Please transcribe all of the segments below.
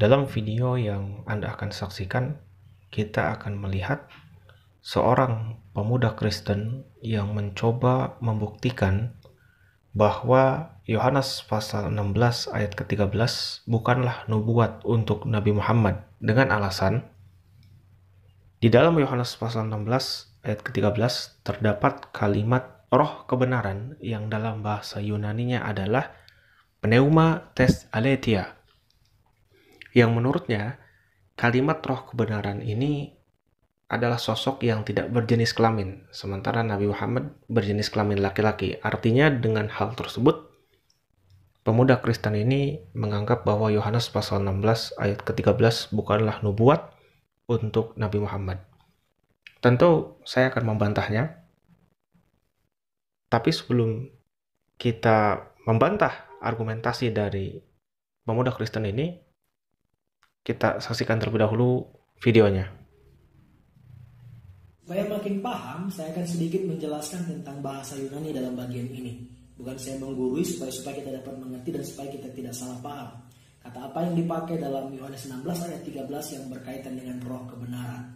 Dalam video yang Anda akan saksikan, kita akan melihat seorang pemuda Kristen yang mencoba membuktikan bahwa Yohanes pasal 16 ayat ke-13 bukanlah nubuat untuk Nabi Muhammad dengan alasan di dalam Yohanes pasal 16 ayat ke-13 terdapat kalimat roh kebenaran yang dalam bahasa Yunaninya adalah pneuma tes aletheia, yang menurutnya kalimat roh kebenaran ini adalah sosok yang tidak berjenis kelamin, sementara Nabi Muhammad berjenis kelamin laki-laki. Artinya dengan hal tersebut, pemuda Kristen ini menganggap bahwa Yohanes pasal 16 ayat ke-13 bukanlah nubuat untuk Nabi Muhammad. Tentu saya akan membantahnya, tapi sebelum kita membantah argumentasi dari pemuda Kristen ini, kita saksikan terlebih dahulu videonya. Supaya makin paham, saya akan sedikit menjelaskan tentang bahasa Yunani dalam bagian ini. Bukan saya menggurui supaya kita dapat mengerti dan supaya kita tidak salah paham. Kata apa yang dipakai dalam Yohanes 16 ayat 13 yang berkaitan dengan roh kebenaran.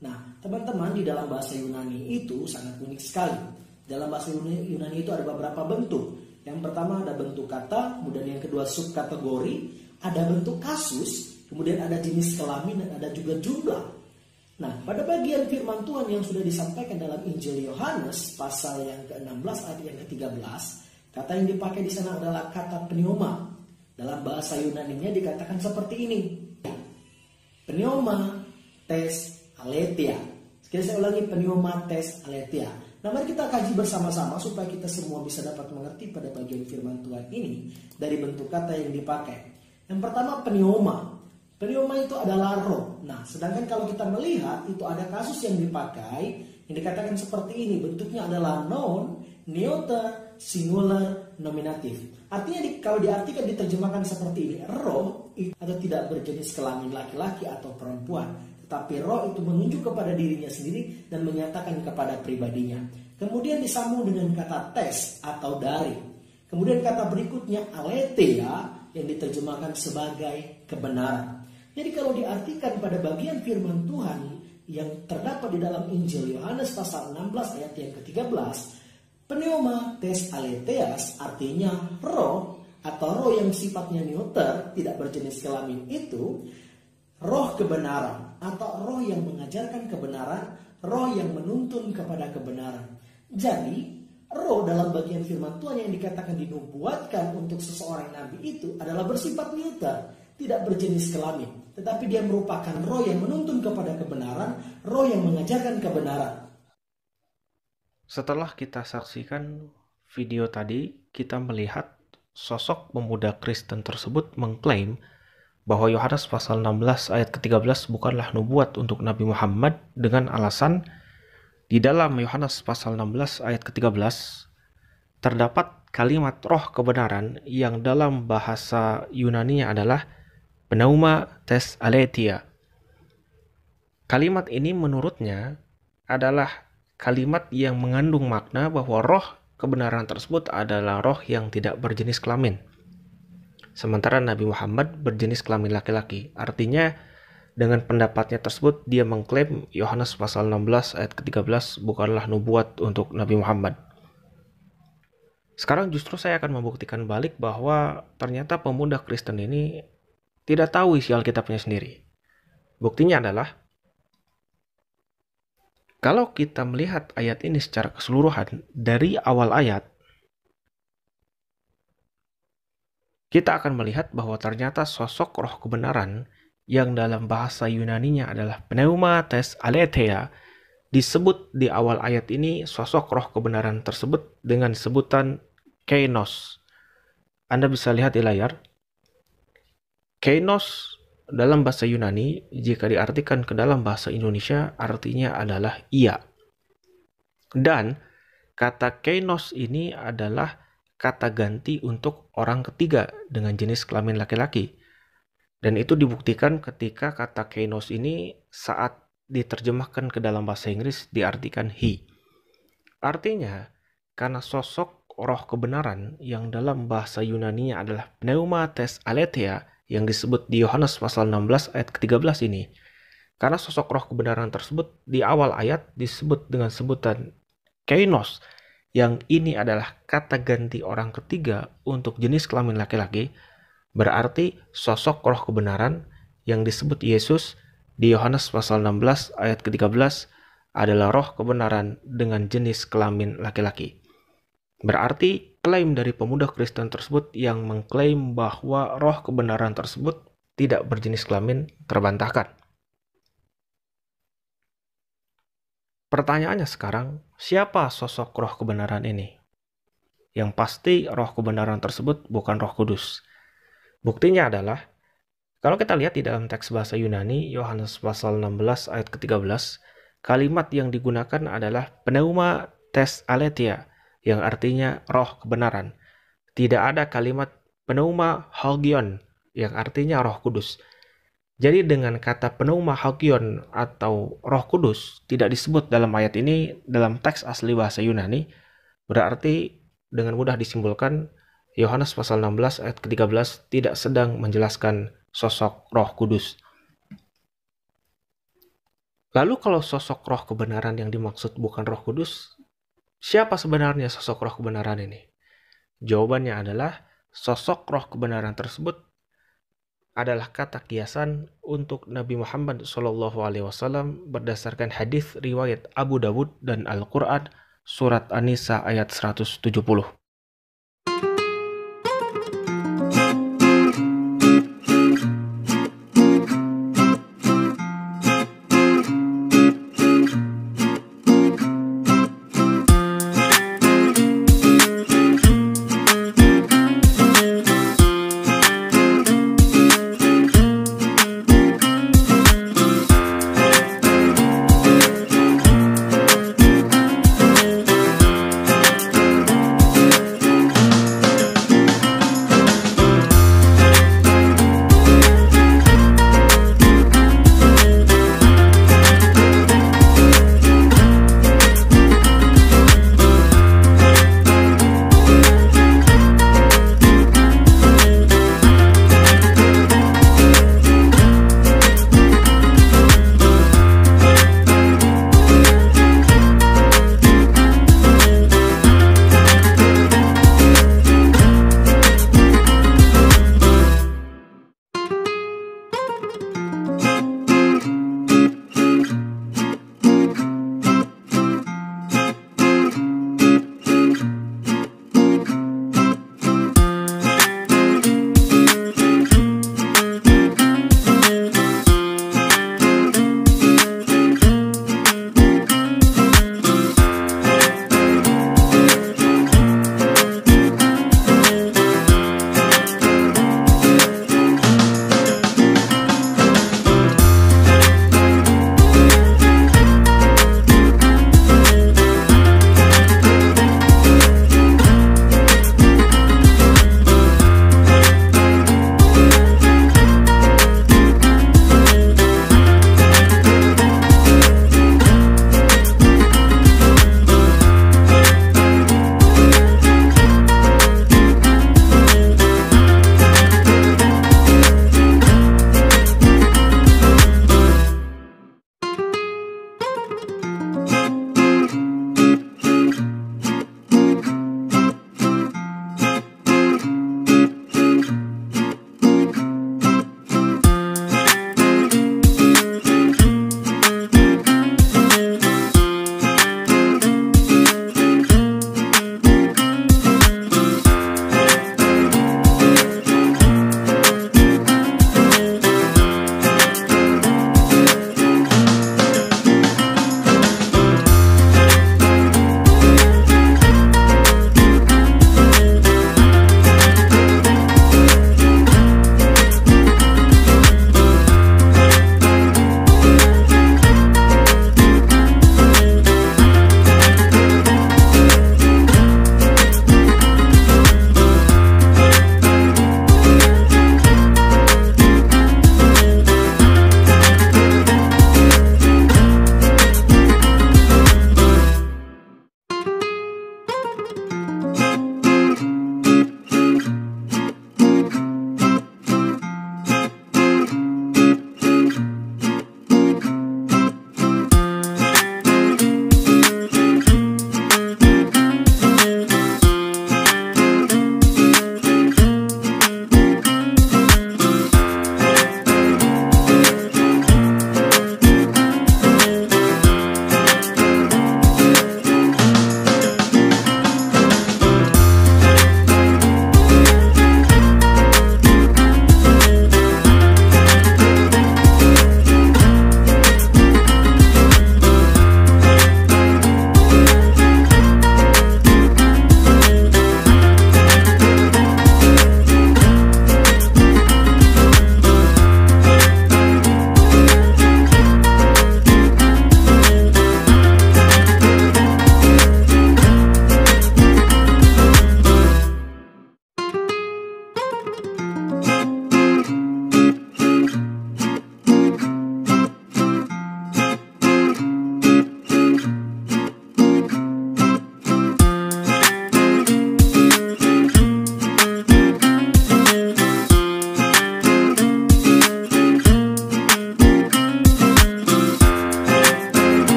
Nah, teman-teman, di dalam bahasa Yunani itu sangat unik sekali. Dalam bahasa Yunani itu ada beberapa bentuk. Yang pertama ada bentuk kata, kemudian yang kedua subkategori, ada bentuk kasus, kemudian ada jenis kelamin dan ada juga jumlah. Nah, pada bagian firman Tuhan yang sudah disampaikan dalam Injil Yohanes pasal yang ke-16 ayat yang ke-13, kata yang dipakai di sana adalah kata pneuma. Dalam bahasa Yunaninya dikatakan seperti ini. Pneuma tes aletheia. Sekali saya ulangi, pneuma tes aletheia. Nah, mari kita kaji bersama-sama supaya kita semua bisa dapat mengerti pada bagian firman Tuhan ini dari bentuk kata yang dipakai. Yang pertama pneuma. Pneuma itu adalah roh. Nah, sedangkan kalau kita melihat itu ada kasus yang dipakai yang dikatakan seperti ini. Bentuknya adalah noun, neuter, singular, nominatif. Artinya kalau diartikan diterjemahkan seperti ini, roh itu atau tidak berjenis kelamin laki-laki atau perempuan, tetapi roh itu menunjuk kepada dirinya sendiri dan menyatakan kepada pribadinya. Kemudian disambung dengan kata tes atau dari. Kemudian kata berikutnya aletheia yang diterjemahkan sebagai kebenaran. Jadi kalau diartikan pada bagian firman Tuhan yang terdapat di dalam Injil Yohanes pasal 16 ayat yang ke-13, pneuma tes aletheas artinya roh atau roh yang sifatnya neuter, tidak berjenis kelamin itu, roh kebenaran atau roh yang mengajarkan kebenaran, roh yang menuntun kepada kebenaran. Jadi, roh dalam bagian firman Tuhan yang dikatakan dinubuatkan untuk seseorang nabi itu adalah bersifat neuter, tidak berjenis kelamin, tetapi dia merupakan roh yang menuntun kepada kebenaran, roh yang mengajarkan kebenaran. Setelah kita saksikan video tadi, kita melihat sosok pemuda Kristen tersebut mengklaim bahwa Yohanes pasal 16 ayat ke-13 bukanlah nubuat untuk Nabi Muhammad dengan alasan di dalam Yohanes pasal 16 ayat ke-13 terdapat kalimat roh kebenaran yang dalam bahasa Yunaninya adalah pneuma tes aletheia. Kalimat ini menurutnya adalah kalimat yang mengandung makna bahwa roh kebenaran tersebut adalah roh yang tidak berjenis kelamin. Sementara Nabi Muhammad berjenis kelamin laki-laki. Artinya dengan pendapatnya tersebut dia mengklaim Yohanes pasal 16 ayat ke-13 bukanlah nubuat untuk Nabi Muhammad. Sekarang justru saya akan membuktikan balik bahwa ternyata pemuda Kristen ini tidak tahu isi Alkitabnya sendiri. Buktinya adalah kalau kita melihat ayat ini secara keseluruhan dari awal ayat, kita akan melihat bahwa ternyata sosok roh kebenaran yang dalam bahasa Yunaninya adalah pneuma tes aletheia disebut di awal ayat ini. Sosok roh kebenaran tersebut dengan sebutan kainos. Anda bisa lihat di layar. Kainos dalam bahasa Yunani jika diartikan ke dalam bahasa Indonesia artinya adalah ia. Dan kata kainos ini adalah kata ganti untuk orang ketiga dengan jenis kelamin laki-laki. Dan itu dibuktikan ketika kata kainos ini saat diterjemahkan ke dalam bahasa Inggris diartikan he. Artinya, karena sosok roh kebenaran yang dalam bahasa Yunaninya adalah pneuma tes aletheia yang disebut di Yohanes pasal 16 ayat ke-13 ini. Karena sosok roh kebenaran tersebut di awal ayat disebut dengan sebutan kainos, yang ini adalah kata ganti orang ketiga untuk jenis kelamin laki-laki, berarti sosok roh kebenaran yang disebut Yesus di Yohanes pasal 16 ayat ke-13 adalah roh kebenaran dengan jenis kelamin laki-laki. Berarti klaim dari pemuda Kristen tersebut yang mengklaim bahwa roh kebenaran tersebut tidak berjenis kelamin terbantahkan. Pertanyaannya sekarang, siapa sosok roh kebenaran ini? Yang pasti roh kebenaran tersebut bukan Roh Kudus. Buktinya adalah, kalau kita lihat di dalam teks bahasa Yunani, Yohanes pasal 16 ayat ke-13, kalimat yang digunakan adalah pneuma tes aletheia, yang artinya roh kebenaran. Tidak ada kalimat pneuma hagion, yang artinya roh kudus. Jadi dengan kata pneuma hagion atau roh kudus tidak disebut dalam ayat ini dalam teks asli bahasa Yunani, berarti dengan mudah disimpulkan Yohanes pasal 16 ayat ke-13 tidak sedang menjelaskan sosok roh kudus. Lalu kalau sosok roh kebenaran yang dimaksud bukan roh kudus, siapa sebenarnya sosok roh kebenaran ini? Jawabannya adalah sosok roh kebenaran tersebut adalah kata kiasan untuk Nabi Muhammad SAW berdasarkan hadis riwayat Abu Dawud dan Al-Quran surat An-Nisa ayat 170.